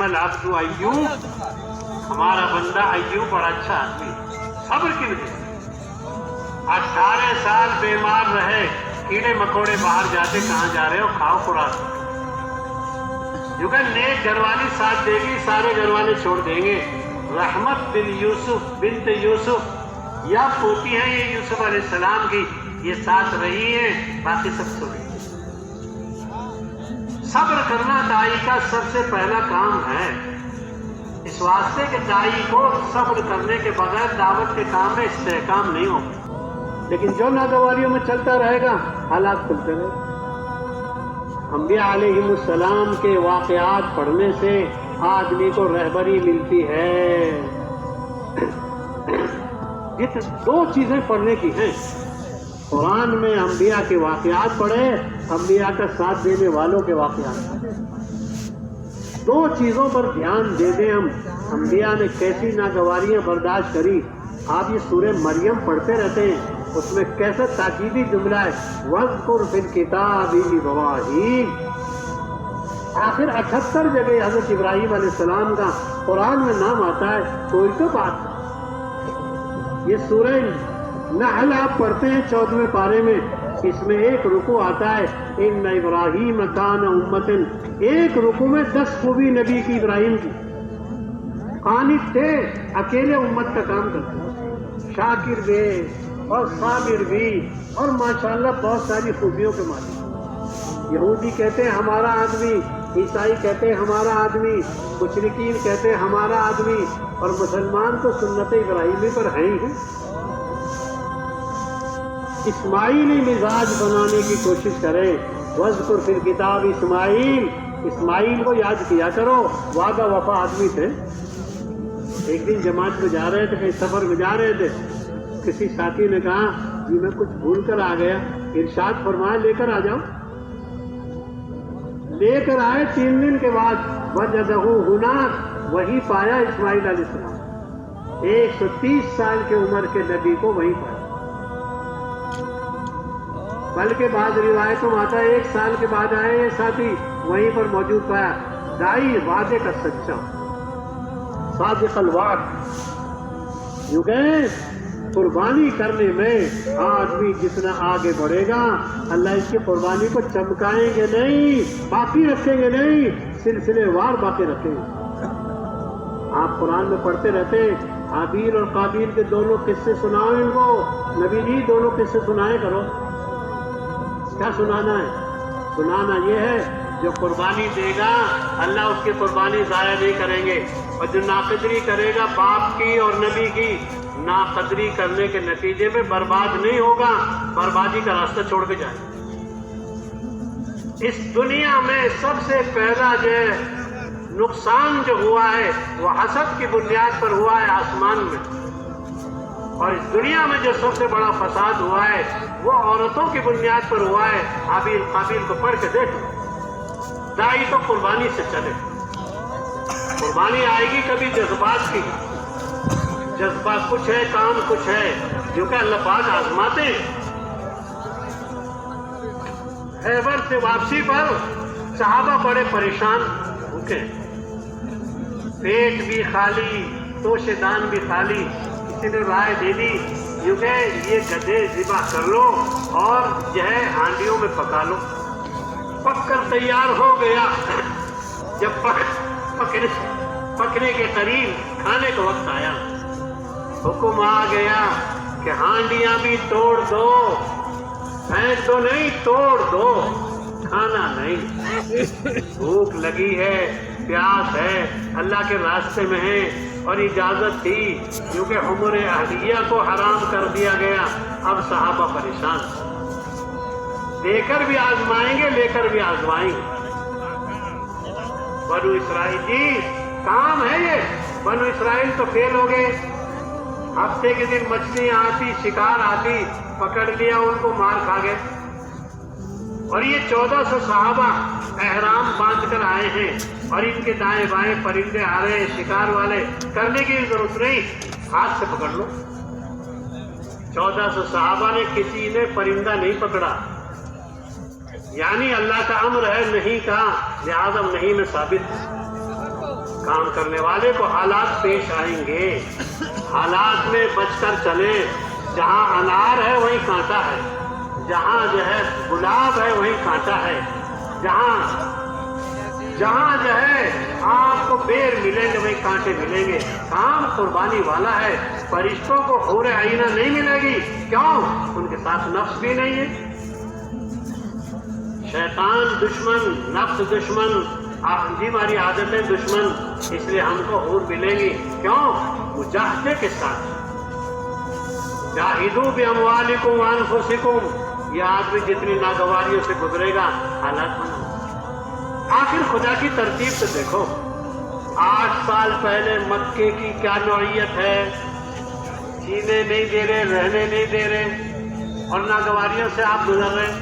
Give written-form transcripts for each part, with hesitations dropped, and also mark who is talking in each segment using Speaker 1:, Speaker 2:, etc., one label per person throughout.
Speaker 1: العبد ایوب، ہمارا بندہ ایوب بڑا اچھا آدمی، صبر کی وجہ سے 18 سال بیمار رہے، کیڑے مکوڑے باہر جاتے کہاں جا رہے ہو، کھاؤ خوراک، کیونکہ نیک گھر والی ساتھ دے گی، سارے گھر والے چھوڑ دیں گے۔ رحمت بن یوسف بنت یوسف یا پوتی ہیں یہ یوسف علیہ السلام کی، یہ ساتھ رہی ہیں، باقی سب چھوڑ دیں۔ صبر کرنا داعی کا سب سے پہلا کام ہے، اس واسطے کہ داعی کو صبر کرنے کے بغیر دعوت کے کام میں استحکام نہیں ہوگا، لیکن جو ناگواریوں میں چلتا رہے گا حالات کھلتے رہے گا۔ انبیاء علیہ السلام کے واقعات پڑھنے سے آدمی کو رہبری ملتی ہے۔ یہ دو چیزیں پڑھنے کی ہیں، قرآن میں انبیاء کے واقعات پڑھے، انبیاء کا ساتھ دینے والوں کے واقعات پڑھے۔ دو چیزوں پر دھیان دے دیں ہم، انبیاء نے کیسی ناگواریاں برداشت کری۔ آپ یہ سورہ مریم پڑھتے رہتے ہیں، اس میں کیسا تاکیدی جملہ ہے، وَاذْكُرْ فِي الْكِتَابِ إِبْرَاہِيمَ۔ آخر 78 جگہ حضرت ابراہیم علیہ السلام کا قرآن میں نام آتا ہے، کوئی تو بات ہے۔ یہ سورہ نحل آپ پڑھتے ہیں 14ویں پارے میں، اس میں ایک رکوع آتا ہے، ان ابراہیم کان امتن، ایک رکوع میں 10 خوبی نبی کی ابراہیم کی، قانت تھے، اکیلے امت کا کام کرتے، شاکر بھی اور صابر بھی، اور ماشاءاللہ بہت ساری خوبیوں کے مالک۔ یہودی کہتے ہیں ہمارا آدمی، عیسائی کہتے ہیں ہمارا آدمی، مشرکین کہتے ہیں ہمارا آدمی، اور مسلمان تو سنت ابراہیمی پر ہیں ہی ہیں۔ اسماعیلی مزاج بنانے کی کوشش کریں، وَاذْكُرْ فِي الْكِتَابِ اسماعیل، اسماعیل کو یاد کیا کرو، وعدہ وفا آدمی تھے۔ ایک دن جماعت میں جا رہے تھے، کہیں سفر میں جا رہے تھے، کسی ساتھی نے کہا جی میں کچھ بھول کر آ گیا، ارشاد فرمایا لے کر آ جاؤ۔ لے کر آئے، 3 دن کے بعد وجدہ ہناک، وہی پایا اسماعیل علیہ السلام، 130 سال کی عمر کے نبی کو وہی پایا، بلکہ بعض روایتوں میں آتا ہے 1 سال کے بعد آئے یہ ساتھی، وہیں پر موجود پایا۔ داعی وعدے کا سچا، صادق الوعد، یوں کہ قربانی کرنے میں آدمی جتنا آگے بڑھے گا، اللہ اس کی قربانی کو چمکائیں گے نہیں، باقی رکھیں گے نہیں، سلسلے وار باقی رکھیں گے۔ آپ قرآن میں پڑھتے رہتے ہیں، حابیل اور قابیل کے دونوں قصے سناؤ ان کو، نبی جی دونوں قصے سنائے کرو۔ کیا سنانا ہے؟ سنانا یہ ہے جو قربانی دے گا اللہ اس کی قربانی ضائع نہیں کریں گے، اور جو ناقدری کرے گا باپ کی اور نبی کی، ناقدری کرنے کے نتیجے میں برباد نہیں ہوگا، بربادی کا راستہ چھوڑ کے جائے۔ اس دنیا میں سب سے پہلا جو نقصان جو ہوا ہے وہ حسد کی بنیاد پر ہوا ہے آسمان میں، اور اس دنیا میں جو سب سے بڑا فساد ہوا ہے وہ عورتوں کی بنیاد پر ہوا ہے۔ حابیل قابیل کو پڑھ کے دیکھو۔ داعی تو قربانی سے چلے، قربانی آئے گی کبھی جذبات کی، جذبہ کچھ ہے کام کچھ ہے، جو کہ اللہ پاک آزماتے ہیں۔ خیبر سے واپسی پر صحابہ بڑے پریشان بھوکے، پیٹ بھی خالی، توشے دان بھی خالی۔ کسی نے رائے دے دی یوں کہ یہ گدھے ذبح کر لو اور جو ہے ہانڈیوں میں پکا لو۔ پک کر تیار ہو گیا، جب پکنے کے قریب کھانے کا وقت آیا، حکم آ گیا کہ ہانڈیاں بھی توڑ دو، پھینک دو نہیں، توڑ دو، کھانا نہیں۔ بھوک لگی ہے، پیاس ہے، اللہ کے راستے میں ہے، اور اجازت تھی کیونکہ عمر اہلیہ کو حرام کر دیا گیا۔ اب صحابہ پریشان، دے کر بھی آزمائیں گے، لے کر بھی آزمائیں گے۔ بنو اسرائیل جی کام ہے یہ، بنو اسرائیل تو فیل ہو گئے۔ ہفتے کے دن مچھلیاں آتی، شکار آتی، پکڑ لیا، ان کو مار کھا گئے۔ اور یہ 1400 صحابہ احرام باندھ کر آئے ہیں، اور ان کے دائیں بائیں پرندے آ رہے ہیں شکار والے، کرنے کی ضرورت نہیں، ہاتھ سے پکڑ لو۔ 1400 صحابہ نے کسی نے پرندہ نہیں پکڑا، یعنی اللہ کا امر ہے نہیں کہا، لہذا نہیں میں ثابت۔ کام کرنے والے کو حالات پیش آئیں گے، حالات میں بچ کر چلے۔ جہاں انار ہے وہیں کانٹا ہے، جہاں جو ہے گلاب ہے وہیں کانٹا ہے، جہاں جو ہے آپ کو بیر ملیں گے وہیں کانٹے ملیں گے۔ کام قربانی والا ہے۔ فرشتوں کو حور عینہ نہیں ملے گی، کیوں؟ ان کے ساتھ نفس بھی نہیں ہے۔ شیطان دشمن، نفس دشمن، جی ہماری عادتیں دشمن، اس لیے ہم کو حور ملیں گی، کیوں؟ مجاہدے کے ساتھ۔ جاہدوا باموالکم وانفسکم، یہ آدمی جتنی ناگواریوں سے گزرے گا حالات بنا۔ آخر خدا کی ترتیب سے دیکھو، 8 سال پہلے مکے کی کیا نوعیت ہے، جینے نہیں دے رہے، رہنے نہیں دے رہے، اور ناگواریوں سے آپ گزر رہے۔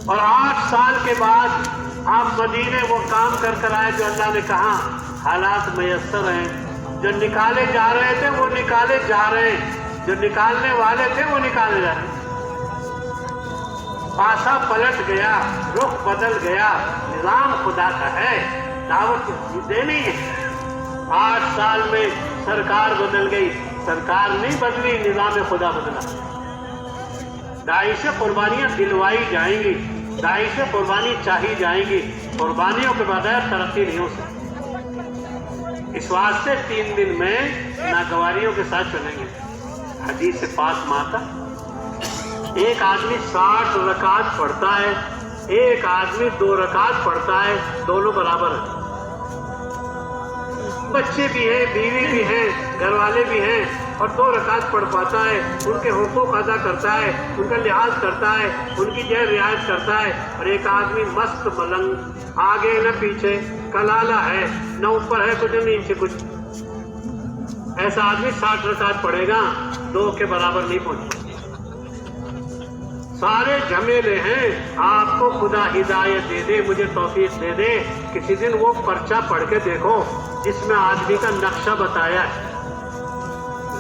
Speaker 1: اور 8 سال کے بعد آپ مدینے وہ کام کر آئے جو اللہ نے کہا۔ حالات میسر ہیں، جو نکالے جا رہے تھے وہ نکالے جا رہے ہیں، جو نکالنے والے تھے وہ نکالے جا رہے ہیں۔ پاسا پلٹ گیا، رخ بدل گیا، نظام خدا کا ہے، دعوت دینی ہے۔ 8 سال میں سرکار بدل گئی، سرکار نہیں بدلی، نظام خدا بدلا۔ داعی سے قربانیاں دلوائی جائیں گی، داعی سے قربانی چاہی جائیں گی، قربانیوں کے بغیر ترقی نہیں ہو سکتی۔ اس واسطے 3 دن میں ناگواریوں کے ساتھ چلیں گے۔ حدیث پاک میں آتا، ایک آدمی 60 رکعت پڑھتا ہے، ایک آدمی 2 رکعت پڑھتا ہے، دونوں برابر ہیں۔ بچے بھی ہیں، بیوی بھی ہیں، گھر والے بھی ہیں، اور 2 رکعت پڑھ پاتا ہے، ان کے حقوق ادا کرتا ہے، ان کا لحاظ کرتا ہے، ان کی رعایت کرتا ہے۔ اور ایک آدمی مست ملنگ، آگے نہ پیچھے، کلالہ ہے، نہ اوپر ہے کچھ، نہ نیچے کچھ، ایسا آدمی 60 رکعت پڑھے گا، 2 کے برابر نہیں پہنچے۔ سارے جھمیلے ہیں، آپ کو خدا ہدایت دے دے، مجھے توفیق دے دے۔ کسی دن وہ پرچہ پڑھ کے دیکھو جس میں آدمی کا نقشہ بتایا ہے،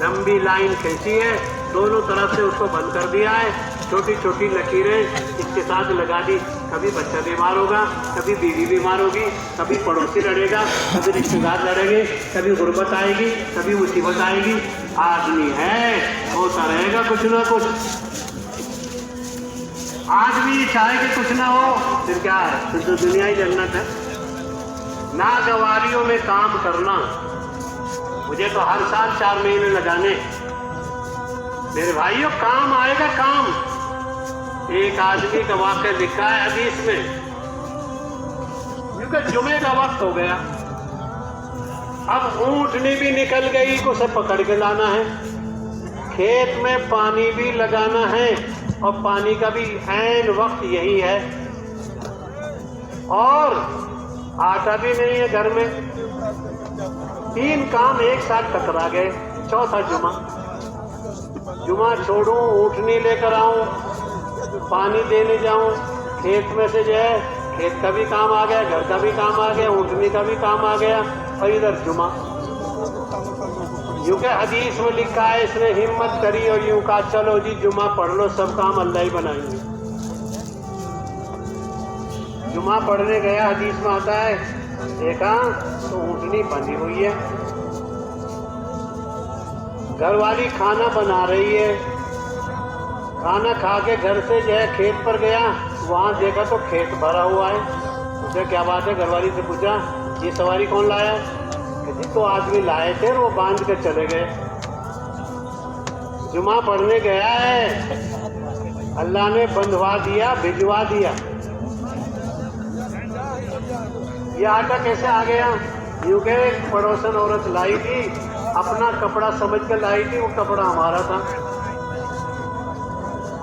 Speaker 1: لمبی لائن کھینچی ہے، دونوں طرف سے اس کو بند کر دیا ہے، چھوٹی چھوٹی لکیریں اس کے ساتھ لگا دی۔ کبھی بچہ بیمار ہوگا، کبھی بیوی بیمار ہوگی، کبھی پڑوسی لڑے گا، کبھی رشتے دار لڑیں گے، کبھی غربت آئے گی، کبھی مصیبت آئے گی۔ آدمی ہے، ہوتا رہے گا کچھ نہ کچھ۔ آدمی چاہے کہ کچھ نہ ہو، پھر کیا ہے؟ پھر تو دنیا ہی جنت ہے۔ ناگواریوں میں کام کرنا، مجھے تو ہر سال 4 مہینے لگانے۔ میرے بھائیوں، کام آئے گا کام۔ ایک آدمی کا واقعہ لکھا ہے حدیث میں، کیونکہ جمعے کا وقت ہو گیا، اب اونٹنی بھی نکل گئی، کو اسے پکڑ کے لانا ہے، کھیت میں پانی بھی لگانا ہے، اور پانی کا بھی عین وقت یہی ہے، اور آٹا بھی نہیں ہے گھر میں۔ 3 کام ایک ساتھ ٹکرا گئے۔ چوتھا جمعہ چھوڑوں، اونٹنی لے کر آؤں، پانی دینے جاؤں، کھیت میں سے جو ہے کھیت کا بھی کام آ گیا، گھر کا بھی کام آ گیا، اونٹنی کا بھی کام آ گیا، اور ادھر جمعہ۔ کیونکہ حدیث میں لکھا ہے، اس نے ہمت کری اور یوں کہا چلو جی جمعہ پڑھ لو، سب کام اللہ ہی بنائیں گے۔ جمعہ پڑھنے گیا، حدیث میں آتا ہے، دیکھا تو اونٹنی بندھی ہوئی ہے، گھر والی کھانا بنا رہی ہے، کھانا کھا کے گھر سے جو ہے کھیت پر گیا، وہاں دیکھا تو کھیت بھرا ہوا ہے۔ اسے کیا بات ہے؟ گھر والی سے پوچھا یہ سواری کون لایا؟ کہ تو آدمی لائے تھے، وہ باندھ کے چلے گئے۔ جمعہ پڑھنے گیا ہے، اللہ نے بندھوا دیا، بھجوا دیا۔ یہ آٹا کیسے آ گیا؟ یوں کہ ایک پڑوسن عورت لائی تھی، اپنا کپڑا سمجھ کے لائی تھی، وہ کپڑا ہمارا تھا،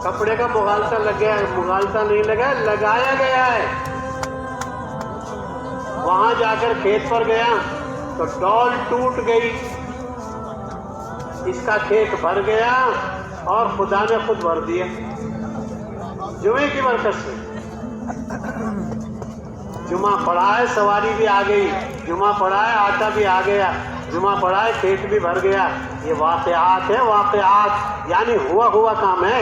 Speaker 1: کپڑے کا مغالطہ لگ گیا ہے، مغالطہ نہیں لگا، لگایا گیا ہے۔ وہاں جا کر کھیت پر گیا تو ڈول ٹوٹ گئی، اس کا کھیت بھر گیا اور خدا نے خود بھر دیا جمعے کی برکت سے۔ جمعہ پڑھا ہے، سواری بھی آ گئی، جمعہ پڑھا ہے، آٹا بھی آ گیا، جمعہ پڑھا ہے، کھیت بھی بھر گیا۔ یہ واقعات ہیں، واقعات یعنی ہوا کام ہے۔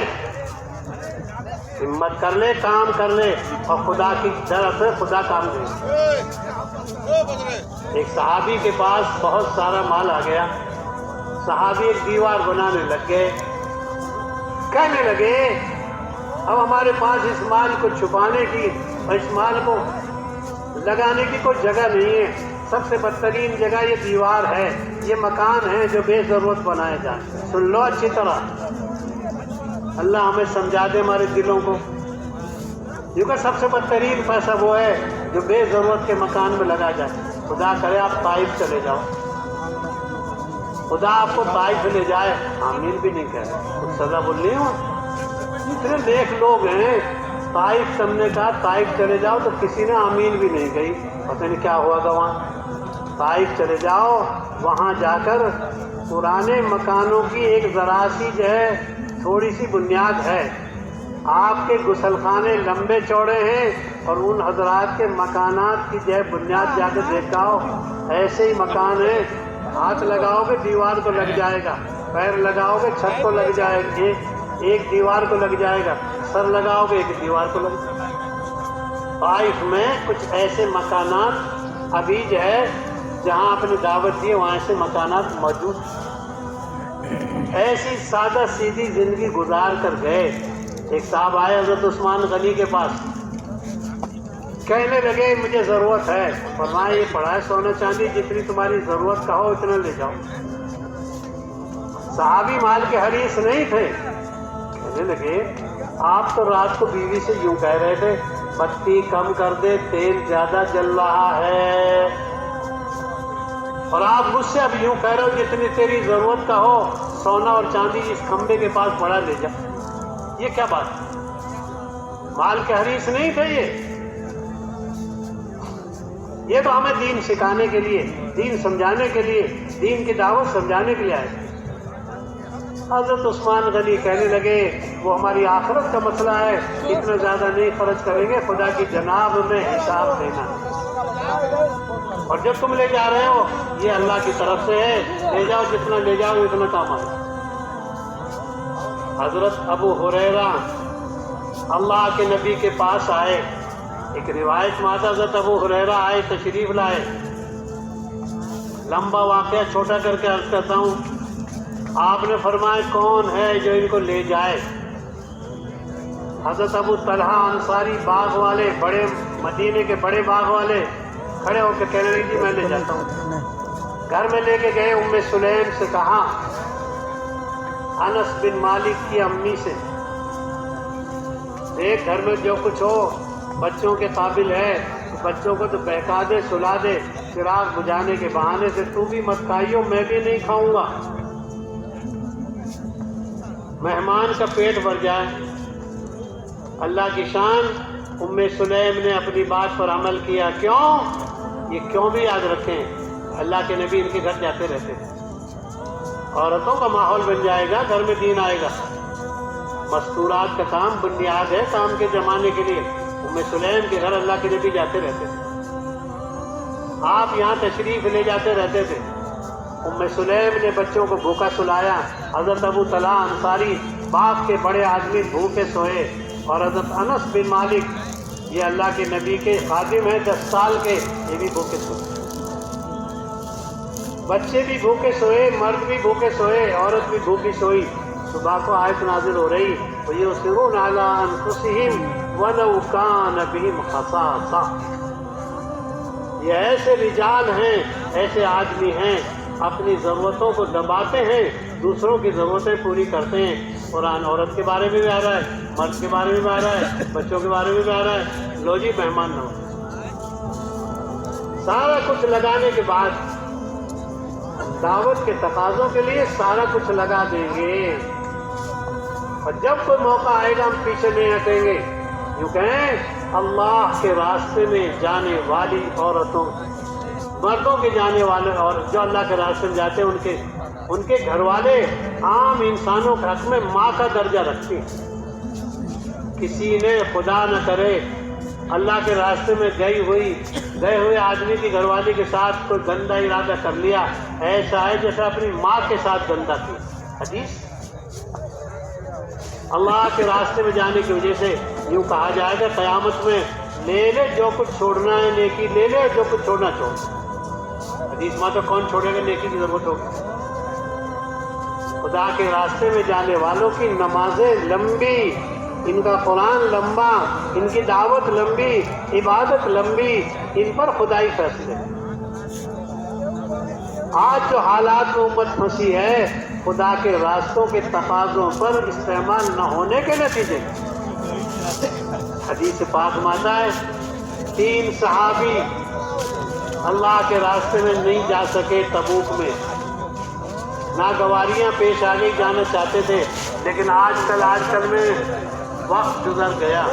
Speaker 1: ہمت کر لے، کام کر لے، اور خدا کی طرف سے خدا کام دے۔ ایک صحابی کے پاس بہت سارا مال آ گیا. صحابی ایک دیوار بنانے لگ گئے. کہنے لگے اب ہمارے پاس اس مال کو چھپانے کی اور اس مال کو لگانے کی کوئی جگہ نہیں ہے. سب سے بدترین جگہ یہ دیوار ہے, یہ مکان ہے جو بے ضرورت بنائے جائیں. سن لو اچھی طرح, اللہ ہمیں سمجھا دے ہمارے دلوں کو. کیونکہ سب سے بدترین پیسہ وہ ہے جو بے ضرورت کے مکان میں لگا جائے. خدا کرے آپ طائف چلے جاؤ, خدا آپ کو طائف لے جائے, آمین بھی نہیں کہہ رہے, کچھ سزا بول رہی ہوں. اتنے نیک لوگ ہیں, طائف تم نے کہا طائف چلے جاؤ تو کسی نے آمین بھی نہیں کہی. پتہ نہیں کیا ہوا گا وہاں. طائف چلے جاؤ, وہاں جا کر پرانے مکانوں کی ایک ذرا سی جو ہے تھوڑی سی بنیاد ہے. آپ کے غسل خانے لمبے چوڑے ہیں اور ان حضرات کے مکانات کی جو ہے بنیاد جا کے دیکھاؤ, ایسے ہی مکان ہیں. ہاتھ لگاؤ گے دیوار کو لگ جائے گا, پیر لگاؤ گے چھت کو لگ جائے گا, ایک دیوار کو لگ جائے گا, سر لگاؤ گے ایک دیوار کو لگ جائے گا. طائف میں کچھ ایسے مکانات ابھی جو ہے جہاں آپ نے دعوت دی وہاں سے مکانات موجود. ایسی سادہ سیدھی زندگی گزار کر گئے. ایک صاحب آئے حضرت عثمان غنی کے پاس, کہنے لگے مجھے ضرورت ہے. فرمایا یہ پڑا ہے سونا چاندی, جتنی تمہاری ضرورت کا ہو اتنا لے جاؤ. صحابی مال کے حریص نہیں تھے. کہنے لگے آپ تو رات کو بیوی سے یوں کہہ رہے تھے بتی کم کر دے تیل زیادہ جل رہا ہے, اور آپ مجھ سے اب یوں کہہ رہے ہو جتنی تیری ضرورت کا ہو سونا اور چاندی اس کھمبے کے پاس پڑا لے جا. یہ کیا بات ہے؟ مال کے حریص نہیں تھے یہ تو ہمیں دین سکھانے کے لیے, دین سمجھانے کے لیے, دین کی دعوت سمجھانے کے لیے آئے. حضرت عثمان غنی کہنے لگے وہ ہماری آخرت کا مسئلہ ہے, اتنا زیادہ نہیں خرچ کریں گے, خدا کی جناب میں حساب دینا, اور جب تم لے جا رہے ہو یہ اللہ کی طرف سے ہے, لے جاؤ جتنا لے جاؤ اتنا کام آئے. حضرت ابو ہریرہ اللہ کے نبی کے پاس آئے. ایک روایت میں آتا حضرت ابو ہریرہ آئے, تشریف لائے. لمبا واقعہ چھوٹا کر کے عرض کرتا ہوں. آپ نے فرمایا کون ہے جو ان کو لے جائے؟ حضرت ابو طلحہ انصاری باغ والے, بڑے مدینے کے بڑے باغ والے کھڑے ہو کے کہنے لگے جی میں لے جاتا ہوں. گھر میں لے کے گئے. ام سلیم سے کہا, انس بن مالک کی امی سے, دیکھ گھر میں جو کچھ ہو بچوں کے قابل ہے, بچوں کو تو بہکا دے سلا دے, چراغ بجھانے کے بہانے سے تو بھی مت کھائیو میں بھی نہیں کھاؤں گا, مہمان کا پیٹ بھر جائے. اللہ کی شان, ام سلیم نے اپنی بات پر عمل کیا. کیوں؟ یہ کیوں بھی یاد رکھیں, اللہ کے نبی ان کے گھر جاتے رہتے تھے. عورتوں کا ماحول بن جائے گا, گھر میں دین آئے گا. مستورات کا کام بنیاد ہے کام کے زمانے کے لیے. ام سلیم کے گھر اللہ کے نبی جاتے رہتے تھے, آپ یہاں تشریف لے جاتے رہتے تھے. ام سلیم نے بچوں کو بھوکا سلایا. حضرت ابو طلحہ انصاری باپ کے بڑے آدمی بھوکے سوئے, اور حضرت انس بن مالک یہ اللہ کے نبی کے خادم ہیں 10 سال کے, یہ بھی بھوکے سوئے. بچے بھی بھوکے سوئے, مرد بھی بھوکے سوئے, عورت بھی بھوکی سوئی. صبح کو آیت نازل ہو رہی, وَيُؤْثِرُونَ عَلَىٰ أَنفُسِهِمْ وَلَوْ كَانَ بِهِمْ خَصَاصَةٌ. یہ ایسے رجال ہیں, ایسے آدمی ہیں اپنی ضرورتوں کو دباتے ہیں, دوسروں کی ضرورتیں پوری کرتے ہیں. قرآن عورت کے بارے میں بھی آ رہا ہے, مرد کے بارے میں بھی آ رہا ہے, بچوں کے بارے میں بھی آ رہا ہے. لو جی مہمان نہ ہو. سارا کچھ لگانے کے بعد دعوت کے تقاضوں کے لیے سارا کچھ لگا دیں گے, اور جب کوئی موقع آئے گا ہم پیچھے نہیں ہٹیں گے. یوں کہیں اللہ کے راستے میں جانے والی عورتوں, مردوں کے جانے والے اور جو اللہ کے راستے میں جاتے ہیں ان کے گھر والے عام انسانوں کے حق میں ماں کا درجہ رکھتے ہیں. کسی نے خدا نہ کرے اللہ کے راستے میں گئے ہوئے آدمی کی گھر والی کے ساتھ کوئی گندا ارادہ کر لیا, ایسا ہے جیسے اپنی ماں کے ساتھ گندا کیا. حدیث اللہ کے راستے میں جانے کی وجہ سے یوں کہا جائے گا قیامت میں لے لے جو کچھ چھوڑنا ہے نیکی لے لے، جو کچھ چھوڑنا چھوڑ۔ حدیث میں تو کون چھوڑے گا نیکی کی ضرورت ہوگی؟ خدا کے راستے میں جانے والوں کی نمازیں لمبی، ان کا قرآن لمبا، ان کی دعوت لمبی، عبادت لمبی، ان پر خدائی فیصلے۔ آج جو حالات میں امت پھنسی ہے خدا کے راستوں کے تقاضوں پر استعمال نہ ہونے کے نتیجے حدیث پاک میں آتا ہے 3 صحابی اللہ کے راستے میں نہیں جا سکے تبوک میں، ناگواریاں پیش آ گئی، جانا چاہتے تھے، لیکن آج کل میں وقت گزر گیا،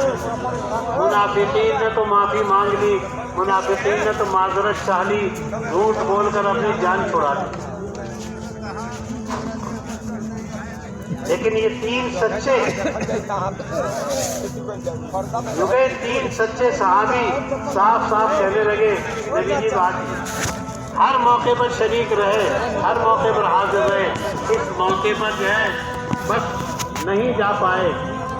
Speaker 1: منافقین نے تو معافی مانگ لی، منافقین نے تو معذرت چاہ لی، جھوٹ بول کر اپنی جان چھڑا دی، لیکن یہ 3 سچے رکے، 3 سچے صحابی صاف صاف کہنے لگے نبی جی بات ہر موقع پر شریک رہے، ہر موقع پر حاضر رہے، اس موقع پر جو ہے بس نہیں جا پائے،